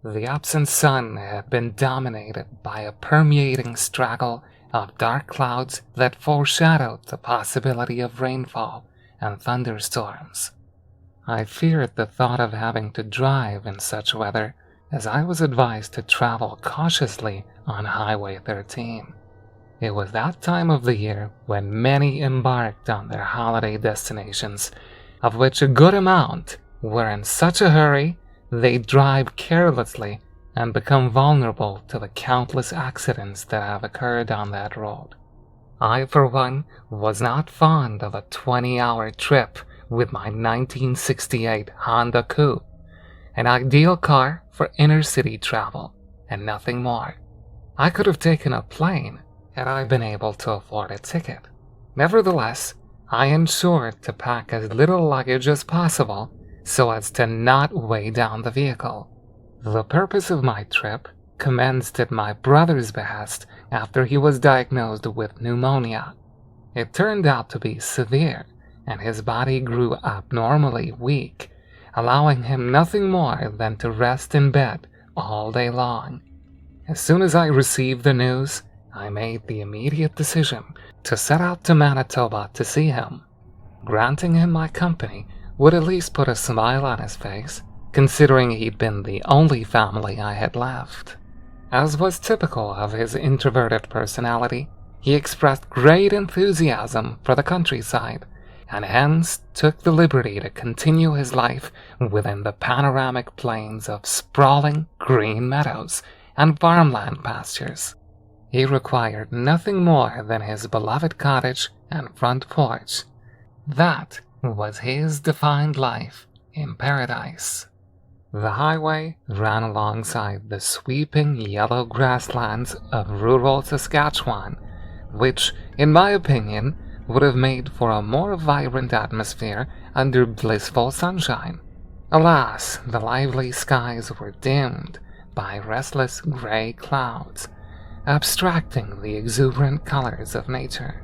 The absent sun had been dominated by a permeating straggle of dark clouds that foreshadowed the possibility of rainfall and thunderstorms. I feared the thought of having to drive in such weather, as I was advised to travel cautiously on Highway 13. It was that time of the year when many embarked on their holiday destinations, of which a good amount were in such a hurry they drive carelessly and become vulnerable to the countless accidents that have occurred on that road. I, for one, was not fond of a 20-hour trip with my 1968 Honda Coupe, an ideal car for inner-city travel and nothing more. I could have taken a plane had I been able to afford a ticket. Nevertheless, I ensured to pack as little luggage as possible so as to not weigh down the vehicle. The purpose of my trip commenced at my brother's behest after he was diagnosed with pneumonia. It turned out to be severe, and his body grew abnormally weak, allowing him nothing more than to rest in bed all day long. As soon as I received the news, I made the immediate decision to set out to Manitoba to see him. Granting him my company would at least put a smile on his face, considering he'd been the only family I had left. As was typical of his introverted personality, he expressed great enthusiasm for the countryside, and hence took the liberty to continue his life within the panoramic plains of sprawling green meadows and farmland pastures. He required nothing more than his beloved cottage and front porch. That was his defined life in paradise. The highway ran alongside the sweeping yellow grasslands of rural Saskatchewan, which, in my opinion, would have made for a more vibrant atmosphere under blissful sunshine. Alas, the lively skies were dimmed by restless gray clouds, abstracting the exuberant colors of nature.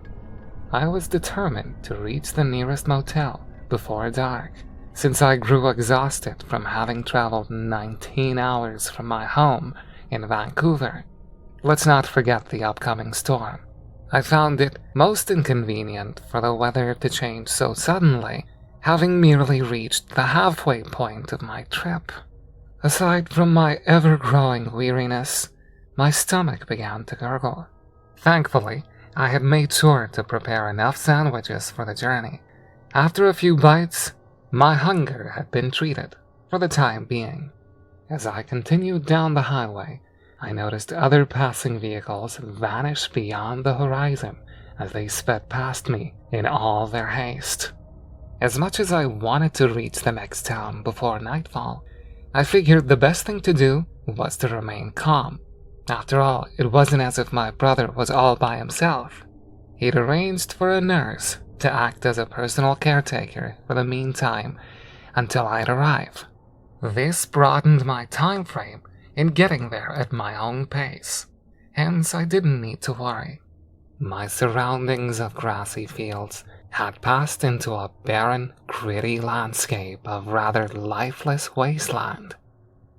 I was determined to reach the nearest motel before dark, since I grew exhausted from having traveled 19 hours from my home in Vancouver. Let's not forget the upcoming storm. I found it most inconvenient for the weather to change so suddenly, having merely reached the halfway point of my trip. Aside from my ever-growing weariness, my stomach began to gurgle. Thankfully, I had made sure to prepare enough sandwiches for the journey. After a few bites, my hunger had been treated, for the time being. As I continued down the highway, I noticed other passing vehicles vanish beyond the horizon as they sped past me in all their haste. As much as I wanted to reach the next town before nightfall, I figured the best thing to do was to remain calm. After all, it wasn't as if my brother was all by himself. He'd arranged for a nurse to act as a personal caretaker for the meantime until I'd arrive. This broadened my time frame in getting there at my own pace, hence I didn't need to worry. My surroundings of grassy fields had passed into a barren, gritty landscape of rather lifeless wasteland.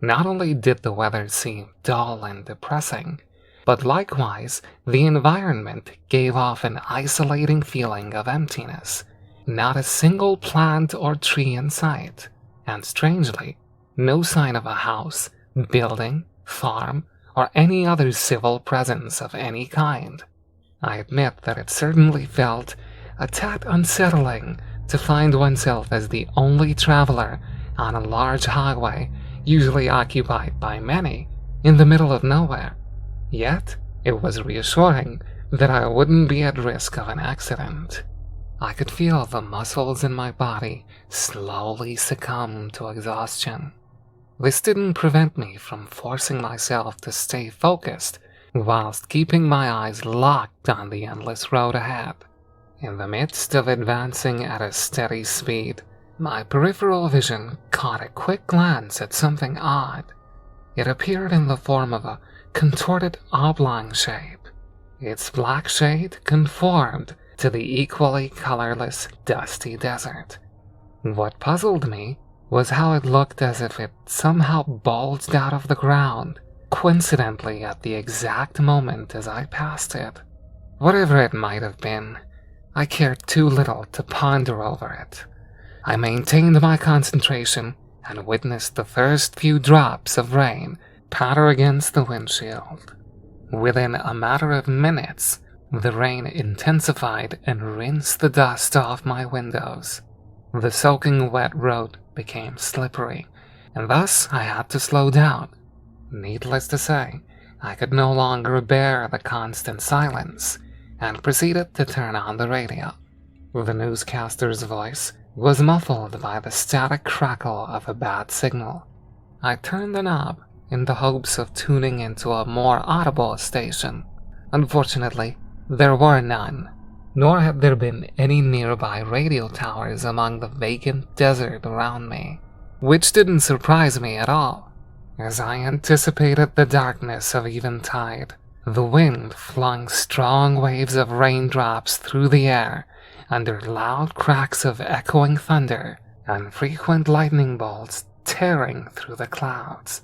Not only did the weather seem dull and depressing, but likewise the environment gave off an isolating feeling of emptiness. Not a single plant or tree in sight, and strangely, no sign of a house, building, farm, or any other civil presence of any kind. I admit that it certainly felt a tad unsettling to find oneself as the only traveler on a large highway usually occupied by many, in the middle of nowhere. Yet, it was reassuring that I wouldn't be at risk of an accident. I could feel the muscles in my body slowly succumb to exhaustion. This didn't prevent me from forcing myself to stay focused whilst keeping my eyes locked on the endless road ahead. In the midst of advancing at a steady speed, my peripheral vision caught a quick glance at something odd. It appeared in the form of a contorted oblong shape. Its black shade conformed to the equally colorless, dusty desert. What puzzled me was how it looked as if it somehow bulged out of the ground, coincidentally at the exact moment as I passed it. Whatever it might have been, I cared too little to ponder over it. I maintained my concentration and witnessed the first few drops of rain patter against the windshield. Within a matter of minutes, the rain intensified and rinsed the dust off my windows. The soaking wet road became slippery, and thus I had to slow down. Needless to say, I could no longer bear the constant silence, and proceeded to turn on the radio. The newscaster's voice was muffled by the static crackle of a bad signal. I turned the knob in the hopes of tuning into a more audible station. Unfortunately, there were none, nor had there been any nearby radio towers among the vacant desert around me, which didn't surprise me at all. As I anticipated the darkness of eventide, the wind flung strong waves of raindrops through the air under loud cracks of echoing thunder and frequent lightning bolts tearing through the clouds.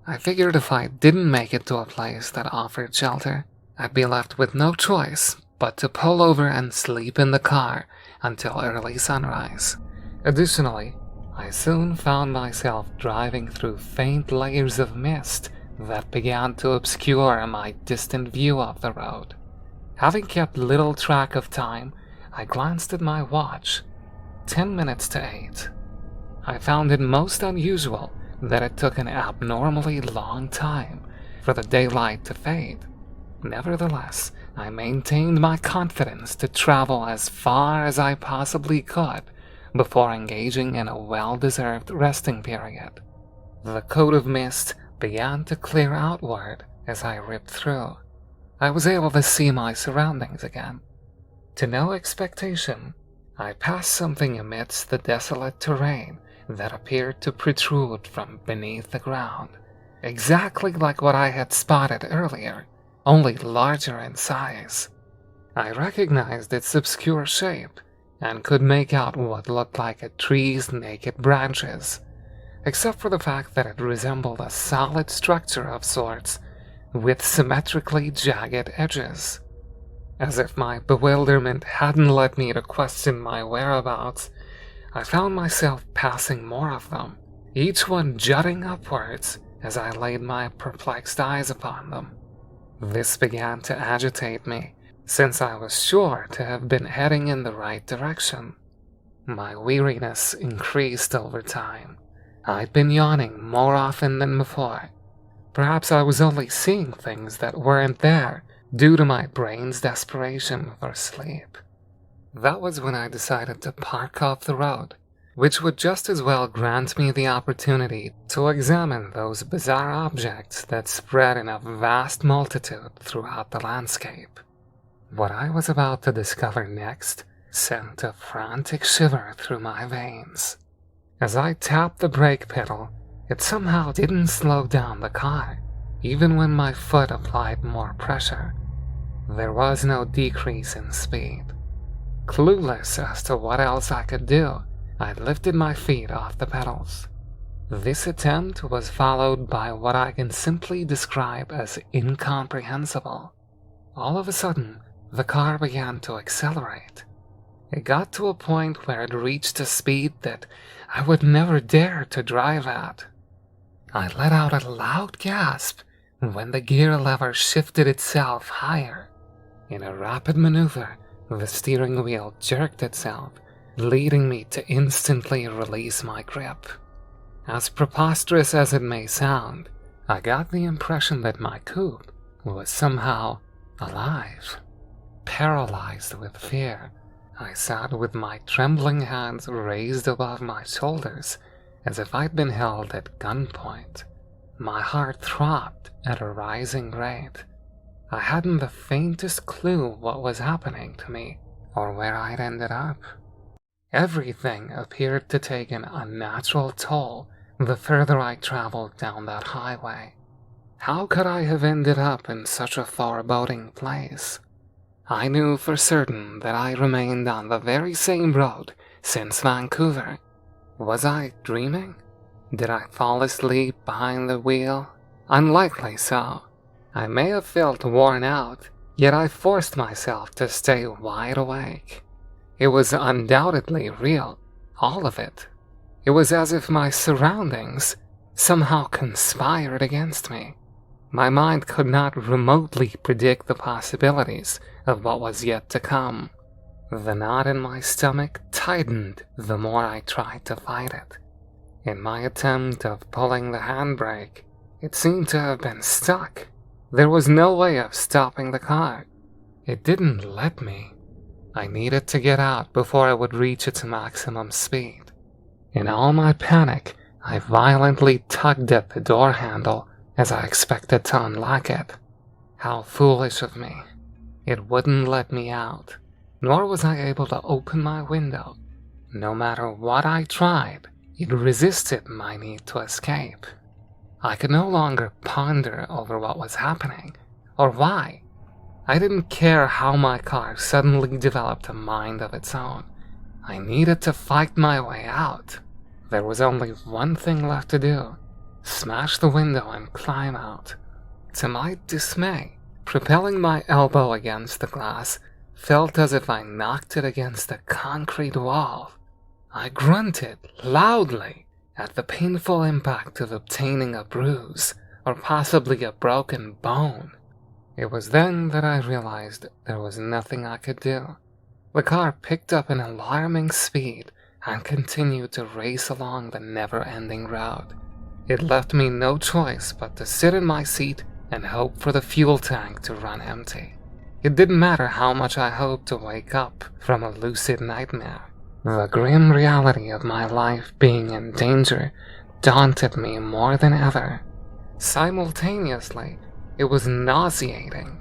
I figured if I didn't make it to a place that offered shelter, I'd be left with no choice but to pull over and sleep in the car until early sunrise. Additionally, I soon found myself driving through faint layers of mist that began to obscure my distant view of the road. Having kept little track of time, I glanced at my watch. 10 minutes to 8. I found it most unusual that it took an abnormally long time for the daylight to fade. Nevertheless, I maintained my confidence to travel as far as I possibly could before engaging in a well-deserved resting period. The coat of mist began to clear outward as I ripped through. I was able to see my surroundings again. To no expectation, I passed something amidst the desolate terrain that appeared to protrude from beneath the ground, exactly like what I had spotted earlier, only larger in size. I recognized its obscure shape and could make out what looked like a tree's naked branches, except for the fact that it resembled a solid structure of sorts with symmetrically jagged edges. As if my bewilderment hadn't led me to question my whereabouts, I found myself passing more of them, each one jutting upwards as I laid my perplexed eyes upon them. This began to agitate me, since I was sure to have been heading in the right direction. My weariness increased over time. I'd been yawning more often than before. Perhaps I was only seeing things that weren't there due to my brain's desperation for sleep. That was when I decided to park off the road, which would just as well grant me the opportunity to examine those bizarre objects that spread in a vast multitude throughout the landscape. What I was about to discover next sent a frantic shiver through my veins. As I tapped the brake pedal, it somehow didn't slow down the car, even when my foot applied more pressure. There was no decrease in speed. Clueless as to what else I could do, I lifted my feet off the pedals. This attempt was followed by what I can simply describe as incomprehensible. All of a sudden, the car began to accelerate. It got to a point where it reached a speed that I would never dare to drive at. I let out a loud gasp when the gear lever shifted itself higher. In a rapid maneuver, the steering wheel jerked itself, leading me to instantly release my grip. As preposterous as it may sound, I got the impression that my coupe was somehow alive. Paralyzed with fear, I sat with my trembling hands raised above my shoulders as if I'd been held at gunpoint. My heart throbbed at a rising rate. I hadn't the faintest clue what was happening to me or where I'd ended up. Everything appeared to take an unnatural toll the further I traveled down that highway. How could I have ended up in such a foreboding place? I knew for certain that I remained on the very same road since Vancouver, Was I dreaming? Did I fall asleep behind the wheel? Unlikely so. I may have felt worn out, yet I forced myself to stay wide awake. It was undoubtedly real, all of it. It was as if my surroundings somehow conspired against me. My mind could not remotely predict the possibilities of what was yet to come. The knot in my stomach tightened the more I tried to fight it. In my attempt of pulling the handbrake, it seemed to have been stuck. There was no way of stopping the car. It didn't let me. I needed to get out before it would reach its maximum speed. In all my panic, I violently tugged at the door handle as I expected to unlock it. How foolish of me. It wouldn't let me out, nor was I able to open my window. No matter what I tried, it resisted my need to escape. I could no longer ponder over what was happening, or why. I didn't care how my car suddenly developed a mind of its own. I needed to fight my way out. There was only one thing left to do: smash the window and climb out. To my dismay, propelling my elbow against the glass felt as if I knocked it against a concrete wall. I grunted loudly at the painful impact of obtaining a bruise, or possibly a broken bone. It was then that I realized there was nothing I could do. The car picked up an alarming speed and continued to race along the never-ending road. It left me no choice but to sit in my seat and hope for the fuel tank to run empty. It didn't matter how much I hoped to wake up from a lucid nightmare. The grim reality of my life being in danger daunted me more than ever. Simultaneously, it was nauseating.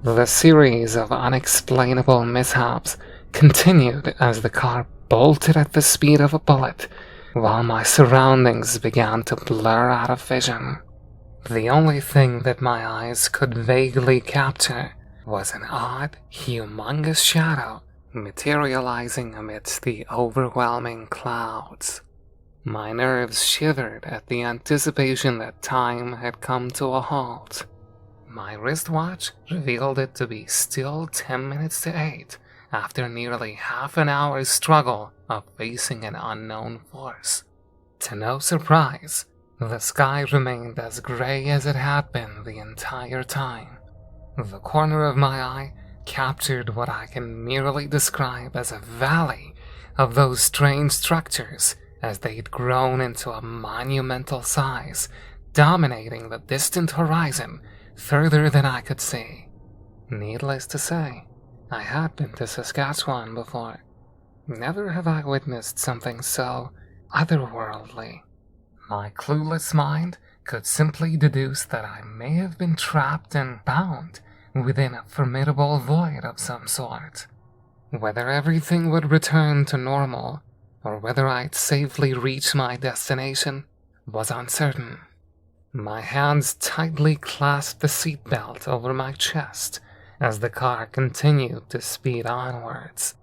The series of unexplainable mishaps continued as the car bolted at the speed of a bullet, while my surroundings began to blur out of vision. The only thing that my eyes could vaguely capture was an odd, humongous shadow materializing amidst the overwhelming clouds. My nerves shivered at the anticipation that time had come to a halt. My wristwatch revealed it to be still 10 minutes to 8, after nearly half an hour's struggle of facing an unknown force. To no surprise, the sky remained as gray as it had been the entire time. The corner of my eye captured what I can merely describe as a valley of those strange structures as they'd grown into a monumental size, dominating the distant horizon further than I could see. Needless to say, I had been to Saskatchewan before. Never have I witnessed something so otherworldly. My clueless mind could simply deduce that I may have been trapped and bound within a formidable void of some sort. Whether everything would return to normal, or whether I'd safely reach my destination, was uncertain. My hands tightly clasped the seatbelt over my chest as the car continued to speed onwards.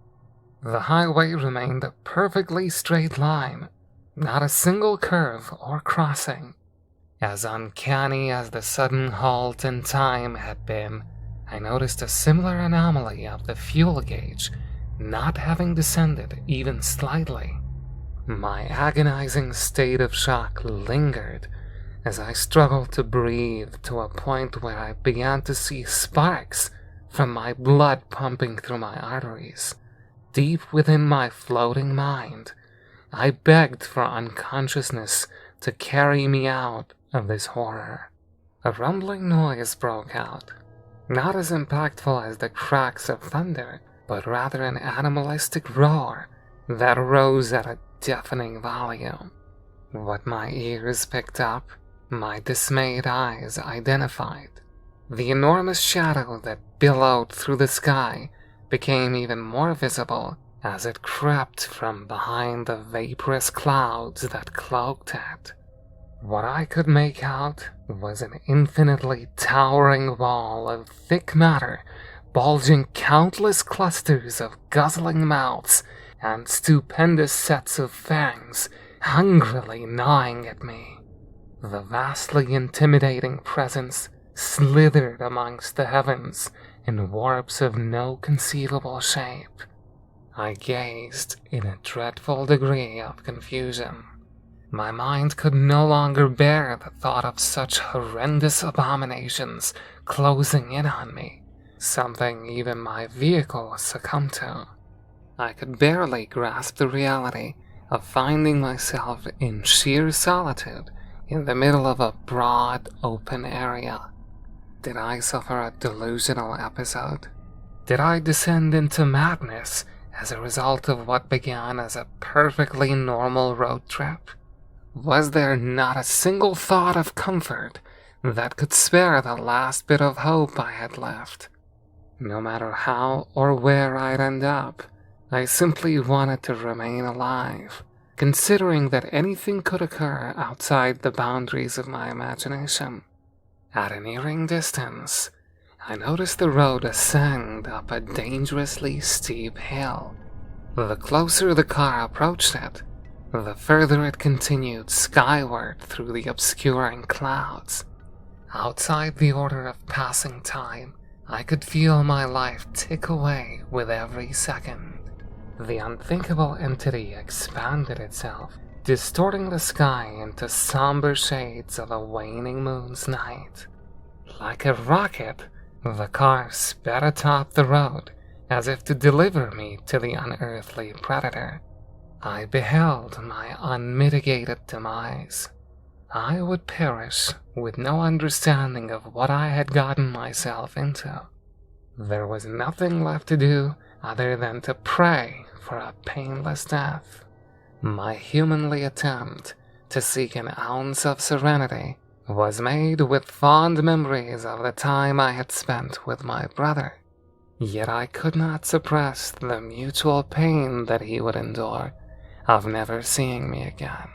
The highway remained a perfectly straight line, not a single curve or crossing. As uncanny as the sudden halt in time had been, I noticed a similar anomaly of the fuel gauge not having descended even slightly. My agonizing state of shock lingered as I struggled to breathe, to a point where I began to see sparks from my blood pumping through my arteries. Deep within my floating mind, I begged for unconsciousness to carry me out of this horror. A rumbling noise broke out, not as impactful as the cracks of thunder, but rather an animalistic roar that rose at a deafening volume. What my ears picked up, my dismayed eyes identified. The enormous shadow that billowed through the sky became even more visible as it crept from behind the vaporous clouds that cloaked it. What I could make out was an infinitely towering wall of thick matter, bulging countless clusters of guzzling mouths and stupendous sets of fangs hungrily gnawing at me. The vastly intimidating presence slithered amongst the heavens in warps of no conceivable shape. I gazed in a dreadful degree of confusion. My mind could no longer bear the thought of such horrendous abominations closing in on me, something even my vehicle succumbed to. I could barely grasp the reality of finding myself in sheer solitude in the middle of a broad, open area. Did I suffer a delusional episode? Did I descend into madness as a result of what began as a perfectly normal road trip? Was there not a single thought of comfort that could spare the last bit of hope I had left? No matter how or where I'd end up, I simply wanted to remain alive, considering that anything could occur outside the boundaries of my imagination. At a nearing distance, I noticed the road ascend up a dangerously steep hill. The closer the car approached it, the further it continued skyward through the obscuring clouds. Outside the order of passing time, I could feel my life tick away with every second. The unthinkable entity expanded itself, distorting the sky into somber shades of a waning moon's night. Like a rocket, the car sped atop the road, as if to deliver me to the unearthly predator. I beheld my unmitigated demise. I would perish with no understanding of what I had gotten myself into. There was nothing left to do other than to pray for a painless death. My humanly attempt to seek an ounce of serenity was made with fond memories of the time I had spent with my brother. Yet I could not suppress the mutual pain that he would endure of never seeing me again.